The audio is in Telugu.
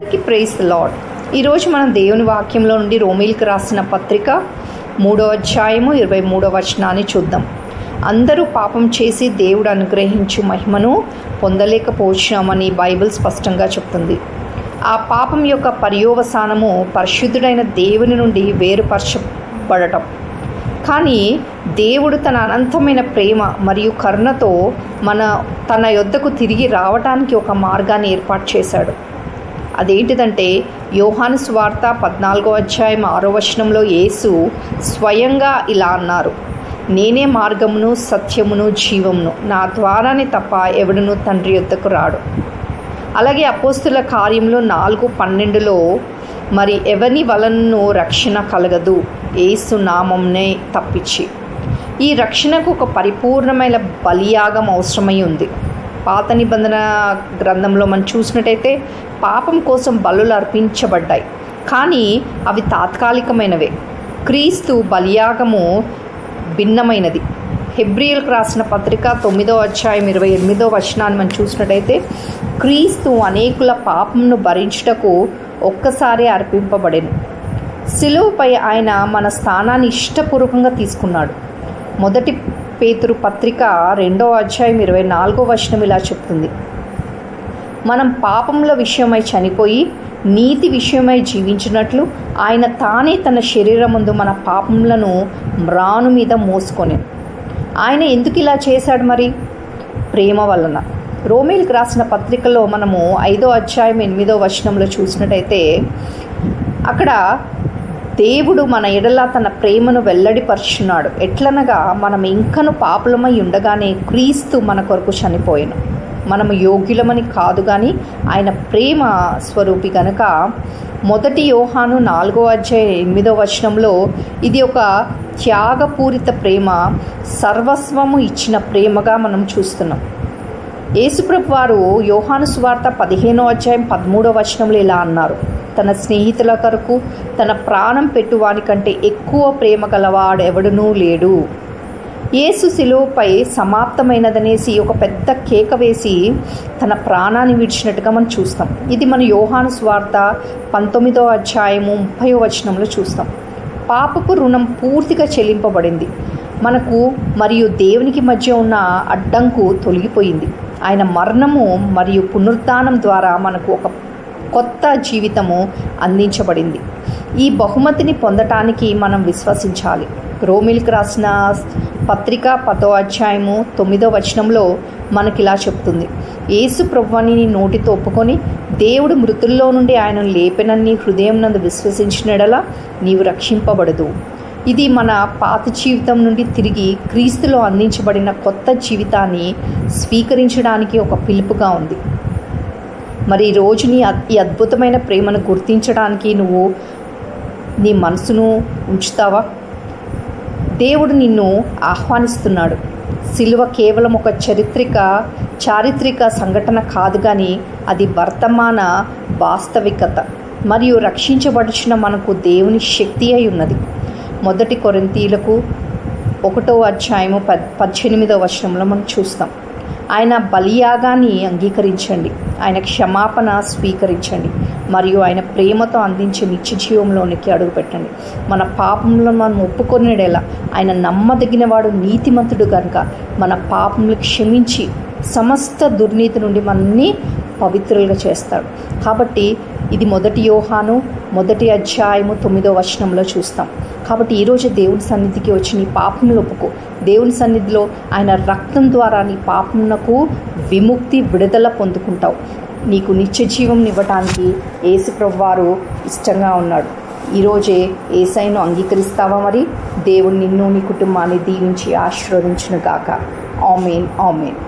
Praise the lord. ఈరోజు మనం దేవుని వాక్యంలో నుండి రోమీలకు రాసిన పత్రిక 3వ అధ్యాయము 23వ వచనాన్ని చూద్దాం. అందరూ పాపం చేసి దేవుడు అనుగ్రహించు మహిమను పొందలేకపోవచ్చామని బైబిల్ స్పష్టంగా చెప్తుంది. ఆ పాపం యొక్క పర్యవసానము పరిశుద్ధుడైన దేవుని నుండి వేరుపరచబడటం. కానీ దేవుడు తన అనంతమైన ప్రేమ మరియు కరుణతో తన యొద్దకు తిరిగి రావడానికి ఒక మార్గాన్ని ఏర్పాటు చేశాడు. అదేంటిదంటే యోహాను సువార్త 14వ అధ్యాయం 6వ వచనంలో యేసు స్వయంగా ఇలా అన్నారు, నేనే మార్గమును సత్యమును జీవమును, నా ద్వారానే తప్ప ఎవడును తండ్రి యొద్దకు రాడు. అలాగే అపోస్తుల కార్యములు 4:12లో మరి ఎవని వలనను రక్షణ కలగదు యేసు నామమునే తప్పించి. ఈ రక్షణకు ఒక పరిపూర్ణమైన బలియాగం అవసరమై ఉంది. పాత నిబంధన గ్రంథంలో మనం చూసినట్టయితే పాపం కోసం బలులు అర్పించబడ్డాయి, కానీ అవి తాత్కాలికమైనవే. క్రీస్తు బలియాగము భిన్నమైనది. హెబ్రీయులకు రాసిన పత్రిక 9వ అధ్యాయం 28వ వచనాన్ని మనం చూసినట్టయితే క్రీస్తు అనేకుల పాపమును భరించుటకు ఒక్కసారి అర్పింపబడెను. సిలువపై ఆయన మన స్థానాన్ని ఇష్టపూర్వకంగా తీసుకున్నాడు. మొదటి పేతురు పత్రిక 2వ అధ్యాయం 24వ వచనం ఇలా చెప్తుంది, మనం పాపముల విషయమై చనిపోయి నీతి విషయమై జీవించినట్లు ఆయన తానే తన శరీరమందు మన పాపములను మ్రాను మీద మోసుకొనెను. ఆయన ఎందుకు ఇలా చేశాడు? మరి ప్రేమ వలన. రోమీలకు రాసిన పత్రికలో మనము 5వ అధ్యాయం 8వ వచనంలో చూసినట్టయితే అక్కడ దేవుడు మన ఎడల తన ప్రేమను వెల్లడిపరుచున్నాడు. ఎట్లనగా మనం ఇంకను పాపులమై ఉండగానే క్రీస్తు మన కొరకు చనిపోయాను. మనము యోగ్యులమని కాదు, కానీ ఆయన ప్రేమ స్వరూపి గనుక. మొదటి యోహాను 4వ అధ్యాయం 8వ వచనంలో ఇది ఒక త్యాగపూరిత ప్రేమ, సర్వస్వము ఇచ్చిన ప్రేమగా మనం చూస్తున్నాం. యేసుప్రభు వారు యోహాను సువార్త 15వ అధ్యాయం 13వ వచనంలో ఇలా అన్నారు, తన స్నేహితుల కొరకు తన ప్రాణం పెట్టువాని కంటే ఎక్కువ ప్రేమ గలవాడెవడునూ లేడు. యేసు శిలువపై సమాప్తమైనదనేసి ఒక పెద్ద కేక వేసి తన ప్రాణాన్ని విడిచినట్టుగా మనం చూస్తాం. ఇది మన యోహాను సువార్త 19వ అధ్యాయము 30వ వచనంలో చూస్తాం. పాపపు రుణం పూర్తిగా చెల్లింపబడింది. మనకు మరియు దేవునికి మధ్య ఉన్న అడ్డంకు తొలగిపోయింది. ఆయన మరణము మరియు పునరుత్థానం ద్వారా మనకు ఒక కొత్త జీవితము అందించబడింది. ఈ బహుమతిని పొందటానికి మనం విశ్వసించాలి. రోమీలకు రాసిన పత్రిక 10వ అధ్యాయము 9వ వచనంలో మనకిలా చెప్తుంది, యేసు ప్రభువుని నీ నోటితో ఒప్పుకొని దేవుడు మృతుల్లో నుండి ఆయనను లేపెనని హృదయం నందు విశ్వసించినడలా నీవు రక్షింపబడదు. ఇది మన పాత జీవితం నుండి తిరిగి క్రీస్తులో అందించబడిన కొత్త జీవితాన్ని స్వీకరించడానికి ఒక పిలుపుగా ఉంది. మరి ఈరోజు ఈ అద్భుతమైన ప్రేమను గుర్తించడానికి నువ్వు నీ మనసును ఉంచుతావా? దేవుడు నిన్ను ఆహ్వానిస్తున్నాడు. సిలువ కేవలం ఒక చారిత్రక సంఘటన కాదు, కానీ అది వర్తమాన వాస్తవికత మరియు రక్షించబడుచున్న మనకు దేవుని శక్తి అయి ఉన్నది. మొదటి కొరింథీయులకు 1వ అధ్యాయము 18వ వచనంలో మనం చూస్తాం, ఆయన బలియాగాన్ని అంగీకరించండి, ఆయన క్షమాపణ స్వీకరించండి మరియు ఆయన ప్రేమతో అందించే నిత్య జీవంలోనికి అడుగుపెట్టండి. మన పాపంలో మనం ఒప్పుకొనేలా ఆయన నమ్మదగినవాడు, నీతిమంతుడు కనుక మన పాపములు క్షమించి సమస్త దుర్నీతి నుండి మనల్ని పవిత్రులుగా చేస్తాడు. కాబట్టి ఇది మొదటి యోహాను 1వ అధ్యాయము 9వ వచనంలో చూస్తాం. కాబట్టి ఈరోజు దేవుని సన్నిధికి వచ్చి నీ పాపములు ఒప్పుకో. దేవుని సన్నిధిలో ఆయన రక్తం ద్వారా నీ పాపమునకు విముక్తి, విడుదల పొందుకుంటావు. నీకు నిత్య జీవం ఇవ్వటానికి యేసుప్రభు వారు ఇష్టంగా ఉన్నాడు. ఈరోజే యేసయ్యను అంగీకరిస్తావా? మరి దేవుడు నిన్ను నీ కుటుంబాన్ని దీవించి ఆశీర్వదించును గాక. ఆమేన్, ఆమేన్.